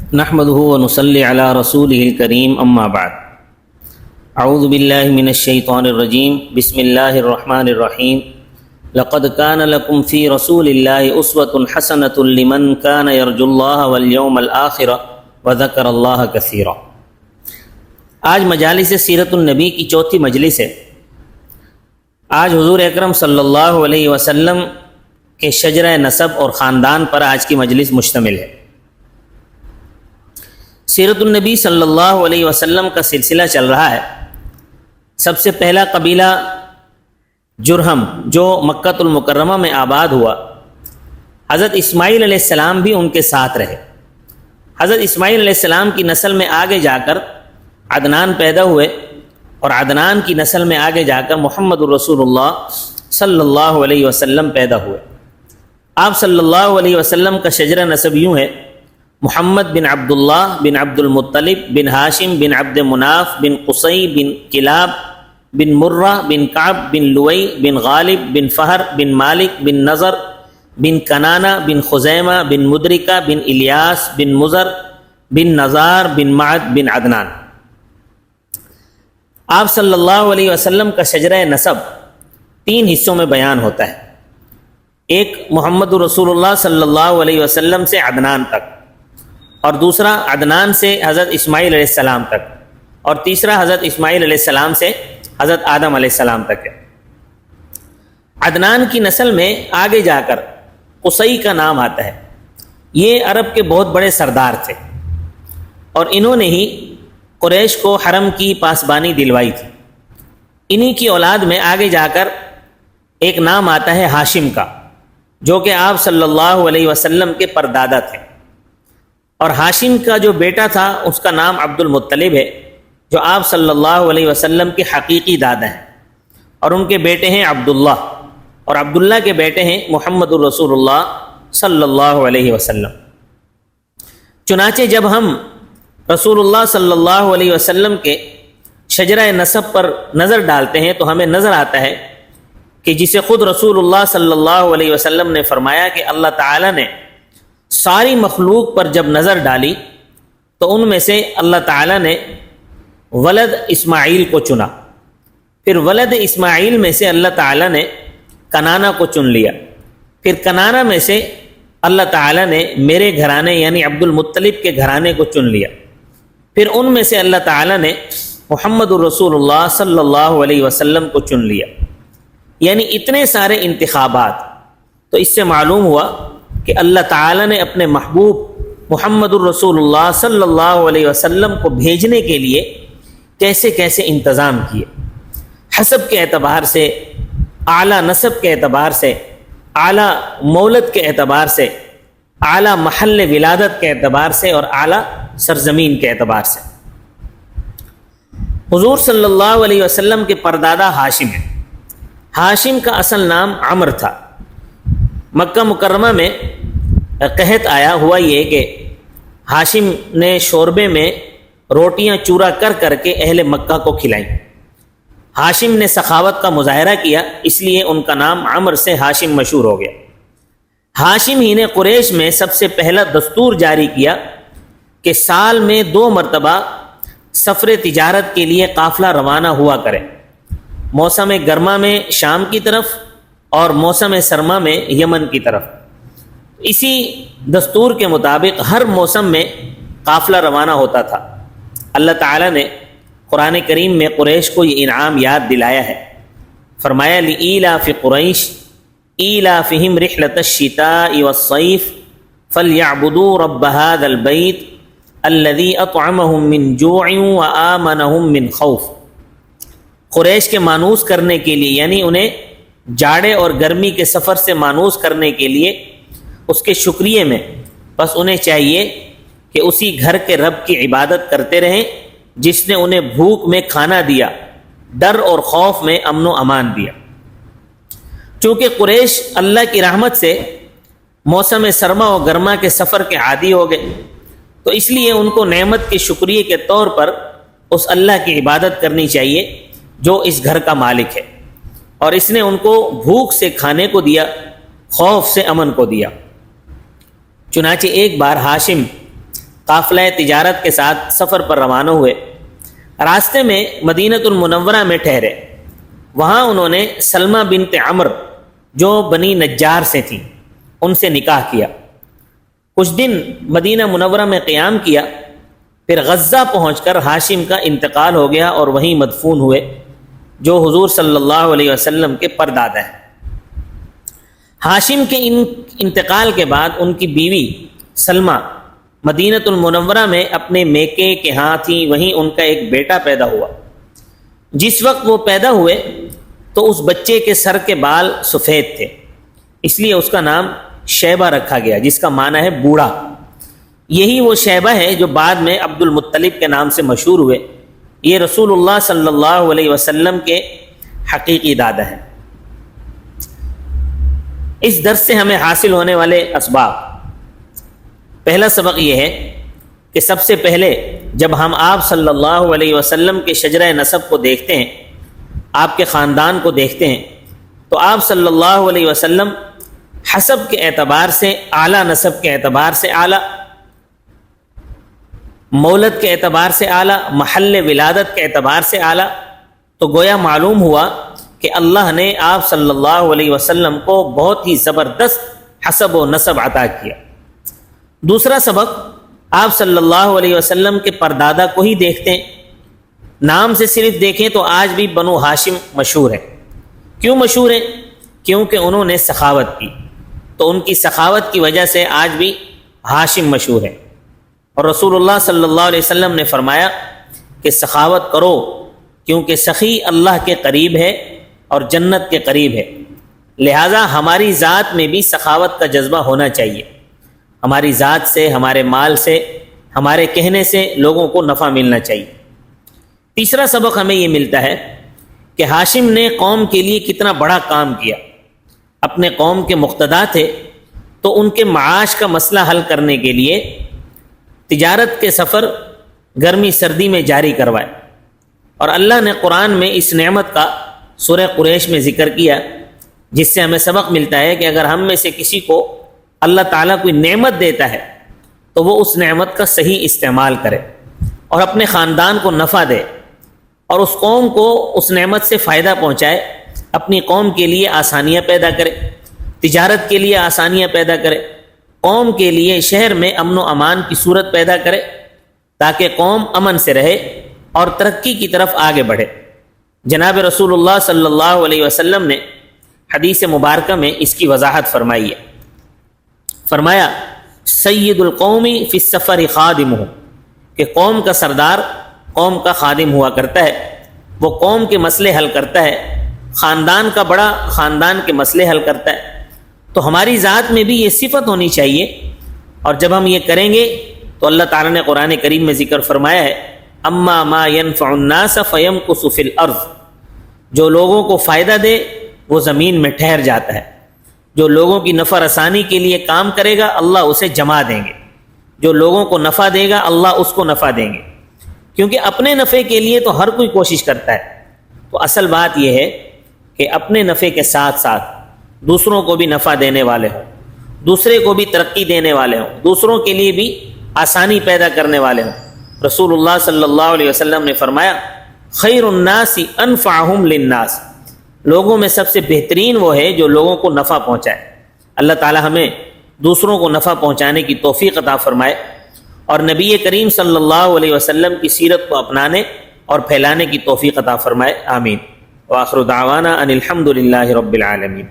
نحمده ونصلي على رسوله الكريم اما بعد اعوذ باللہ من الشیطان الرجیم بسم اللہ الرحمن الرحیم لقد كان لكم في رسول الله اسوة حسنة لمن كان يرجو الله واليوم الآخر وذكر الله كثيرا۔ آج مجالس سیرت النبی کی چوتھی مجلس ہے۔ آج حضور اکرم صلی اللہ علیہ وسلم کے شجرہ نسب اور خاندان پر آج کی مجلس مشتمل ہے۔ سیرت النبی صلی اللہ علیہ وسلم کا سلسلہ چل رہا ہے۔ سب سے پہلا قبیلہ جرہم جو مکۃ المکرمہ میں آباد ہوا، حضرت اسماعیل علیہ السلام بھی ان کے ساتھ رہے۔ حضرت اسماعیل علیہ السلام کی نسل میں آگے جا کر عدنان پیدا ہوئے، اور عدنان کی نسل میں آگے جا کر محمد الرسول اللہ صلی اللہ علیہ وسلم پیدا ہوئے۔ آپ صلی اللہ علیہ وسلم کا شجرہ نسب یوں ہے: محمد بن عبداللہ بن عبد المطلب بن ہاشم بن عبد مناف بن قصی بن کلاب بن مرہ بن کعب بن لوئی بن غالب بن فہر بن مالک بن نضر بن کنانہ بن خزیمہ بن مدرکہ بن الیاس بن مزر بن نزار بن معد بن عدنان۔ آپ صلی اللہ علیہ وسلم کا شجرہ نسب تین حصوں میں بیان ہوتا ہے۔ ایک محمد رسول اللہ صلی اللہ علیہ وسلم سے عدنان تک، اور دوسرا عدنان سے حضرت اسماعیل علیہ السلام تک، اور تیسرا حضرت اسماعیل علیہ السلام سے حضرت آدم علیہ السلام تک ہے۔ عدنان کی نسل میں آگے جا کر قصی کا نام آتا ہے۔ یہ عرب کے بہت بڑے سردار تھے، اور انہوں نے ہی قریش کو حرم کی پاسبانی دلوائی تھی۔ انہی کی اولاد میں آگے جا کر ایک نام آتا ہے ہاشم کا، جو کہ آپ صلی اللہ علیہ وسلم کے پردادا تھے، اور ہاشم کا جو بیٹا تھا اس کا نام عبد المطلب ہے، جو آپ صلی اللہ علیہ وسلم کے حقیقی دادا ہیں، اور ان کے بیٹے ہیں عبداللہ، اور عبداللہ کے بیٹے ہیں محمد الرسول اللہ صلی اللہ علیہ وسلم۔ چنانچہ جب ہم رسول اللہ صلی اللہ علیہ وسلم کے شجرہ نسب پر نظر ڈالتے ہیں تو ہمیں نظر آتا ہے کہ جسے خود رسول اللہ صلی اللہ علیہ وسلم نے فرمایا کہ اللہ تعالیٰ نے ساری مخلوق پر جب نظر ڈالی تو ان میں سے اللہ تعالیٰ نے ولد اسماعیل کو چنا، پھر ولد اسماعیل میں سے اللہ تعالیٰ نے کنانہ کو چن لیا، پھر کنانہ میں سے اللہ تعالیٰ نے میرے گھرانے یعنی عبد المطلب کے گھرانے کو چن لیا، پھر ان میں سے اللہ تعالیٰ نے محمد الرسول اللہ صلی اللہ علیہ وسلم کو چن لیا۔ یعنی اتنے سارے انتخابات۔ تو اس سے معلوم ہوا کہ اللہ تعالیٰ نے اپنے محبوب محمد الرسول اللہ صلی اللہ علیہ وسلم کو بھیجنے کے لیے کیسے کیسے انتظام کیے، حسب کے اعتبار سے، اعلیٰ نسب کے اعتبار سے، اعلیٰ مولد کے اعتبار سے، اعلیٰ محل ولادت کے اعتبار سے، اور اعلیٰ سرزمین کے اعتبار سے۔ حضور صلی اللہ علیہ وسلم کے پردادا ہاشم ہیں۔ ہاشم کا اصل نام عمر تھا۔ مکہ مکرمہ میں قحط آیا، ہوا یہ کہ ہاشم نے شوربے میں روٹیاں چورا کر کر کے اہل مکہ کو کھلائیں۔ ہاشم نے سخاوت کا مظاہرہ کیا، اس لیے ان کا نام عمر سے ہاشم مشہور ہو گیا۔ ہاشم ہی نے قریش میں سب سے پہلا دستور جاری کیا کہ سال میں 2 مرتبہ سفر تجارت کے لیے قافلہ روانہ ہوا کرے، موسم گرما میں شام کی طرف اور موسم سرما میں یمن کی طرف۔ اسی دستور کے مطابق ہر موسم میں قافلہ روانہ ہوتا تھا۔ اللہ تعالیٰ نے قرآن کریم میں قریش کو یہ انعام یاد دلایا ہے۔ فرمایا لإیلاف قریش ایلافہم رحلۃ الشتاء والصیف فلیعبدوا رب ھذا البیت الذی اطعمہم من جوع وآمنہم من خوف۔ قریش کے مانوس کرنے کے لیے، یعنی انہیں جاڑے اور گرمی کے سفر سے مانوس کرنے کے لیے، اس کے شکریے میں بس انہیں چاہیے کہ اسی گھر کے رب کی عبادت کرتے رہیں جس نے انہیں بھوک میں کھانا دیا، ڈر اور خوف میں امن و امان دیا۔ چونکہ قریش اللہ کی رحمت سے موسم سرما و گرما کے سفر کے عادی ہو گئے، تو اس لیے ان کو نعمت کے شکریے کے طور پر اس اللہ کی عبادت کرنی چاہیے جو اس گھر کا مالک ہے، اور اس نے ان کو بھوک سے کھانے کو دیا، خوف سے امن کو دیا۔ چنانچہ ایک بار ہاشم قافلہ تجارت کے ساتھ سفر پر روانہ ہوئے۔ راستے میں مدینۃ المنورہ میں ٹھہرے۔ وہاں انہوں نے سلمہ بنت عمر جو بنی نجار سے تھیں ان سے نکاح کیا۔ کچھ دن مدینہ منورہ میں قیام کیا، پھر غزہ پہنچ کر ہاشم کا انتقال ہو گیا اور وہیں مدفون ہوئے، جو حضور صلی اللہ علیہ وسلم کے پردادا ہیں۔ ہاشم کے انتقال کے بعد ان کی بیوی سلمہ مدینۃ المنورہ میں اپنے میکے کے ہاں تھیں، وہیں ان کا ایک بیٹا پیدا ہوا۔ جس وقت وہ پیدا ہوئے تو اس بچے کے سر کے بال سفید تھے، اس لیے اس کا نام شیبہ رکھا گیا، جس کا معنی ہے بوڑھا۔ یہی وہ شیبہ ہے جو بعد میں عبد المطلب کے نام سے مشہور ہوئے۔ یہ رسول اللہ صلی اللہ علیہ وسلم کے حقیقی دادا ہیں۔ اس درس سے ہمیں حاصل ہونے والے اسباب، پہلا سبق یہ ہے کہ سب سے پہلے جب ہم آپ صلی اللہ علیہ وسلم کے شجرہ نسب کو دیکھتے ہیں، آپ کے خاندان کو دیکھتے ہیں، تو آپ صلی اللہ علیہ وسلم حسب کے اعتبار سے اعلیٰ، نسب کے اعتبار سے اعلیٰ، مولد کے اعتبار سے اعلیٰ، محل ولادت کے اعتبار سے اعلیٰ، تو گویا معلوم ہوا کہ اللہ نے آپ صلی اللہ علیہ وسلم کو بہت ہی زبردست حسب و نسب عطا کیا۔ دوسرا سبق، آپ صلی اللہ علیہ وسلم کے پردادا کو ہی دیکھتے ہیں۔ نام سے صرف دیکھیں تو آج بھی بنو ہاشم مشہور ہیں۔ کیوں مشہور ہیں؟ کیونکہ انہوں نے سخاوت کی، تو ان کی سخاوت کی وجہ سے آج بھی ہاشم مشہور ہیں۔ اور رسول اللہ صلی اللہ علیہ وسلم نے فرمایا کہ سخاوت کرو، کیونکہ سخی اللہ کے قریب ہے اور جنت کے قریب ہے۔ لہٰذا ہماری ذات میں بھی سخاوت کا جذبہ ہونا چاہیے۔ ہماری ذات سے، ہمارے مال سے، ہمارے کہنے سے لوگوں کو نفع ملنا چاہیے۔ تیسرا سبق ہمیں یہ ملتا ہے کہ ہاشم نے قوم کے لیے کتنا بڑا کام کیا۔ اپنے قوم کے مقتدا تھے، تو ان کے معاش کا مسئلہ حل کرنے کے لیے تجارت کے سفر گرمی سردی میں جاری کروائے، اور اللہ نے قرآن میں اس نعمت کا سورہ قریش میں ذکر کیا، جس سے ہمیں سبق ملتا ہے کہ اگر ہم میں سے کسی کو اللہ تعالیٰ کوئی نعمت دیتا ہے تو وہ اس نعمت کا صحیح استعمال کرے اور اپنے خاندان کو نفع دے، اور اس قوم کو اس نعمت سے فائدہ پہنچائے، اپنی قوم کے لیے آسانیاں پیدا کرے، تجارت کے لیے آسانیاں پیدا کرے، قوم کے لیے شہر میں امن و امان کی صورت پیدا کرے، تاکہ قوم امن سے رہے اور ترقی کی طرف آگے بڑھے۔ جناب رسول اللہ صلی اللہ علیہ وسلم نے حدیث مبارکہ میں اس کی وضاحت فرمائی ہے۔ فرمایا سید القومی فی السفر خادمہ، کہ قوم کا سردار قوم کا خادم ہوا کرتا ہے، وہ قوم کے مسئلے حل کرتا ہے، خاندان کا بڑا خاندان کے مسئلے حل کرتا ہے۔ تو ہماری ذات میں بھی یہ صفت ہونی چاہیے، اور جب ہم یہ کریں گے تو اللہ تعالیٰ نے قرآن کریم میں ذکر فرمایا ہے اما ما ينفع الناس فيمكث في الارض، جو لوگوں کو فائدہ دے وہ زمین میں ٹھہر جاتا ہے۔ جو لوگوں کی نفع رسانی کے لیے کام کرے گا اللہ اسے جما دیں گے، جو لوگوں کو نفع دے گا اللہ اس کو نفع دیں گے، کیونکہ اپنے نفع کے لیے تو ہر کوئی کوشش کرتا ہے۔ تو اصل بات یہ ہے کہ اپنے نفع کے ساتھ ساتھ دوسروں کو بھی نفع دینے والے ہوں، دوسرے کو بھی ترقی دینے والے ہوں، دوسروں کے لیے بھی آسانی پیدا کرنے والے ہوں۔ رسول اللہ صلی اللہ علیہ وسلم نے فرمایا خیر الناس انفعہم للناس، لوگوں میں سب سے بہترین وہ ہے جو لوگوں کو نفع پہنچائے۔ اللہ تعالی ہمیں دوسروں کو نفع پہنچانے کی توفیق عطا فرمائے، اور نبی کریم صلی اللہ علیہ وسلم کی سیرت کو اپنانے اور پھیلانے کی توفیق عطا فرمائے، آمین۔ وآخر دعوانا ان الحمد للہ رب العالمین۔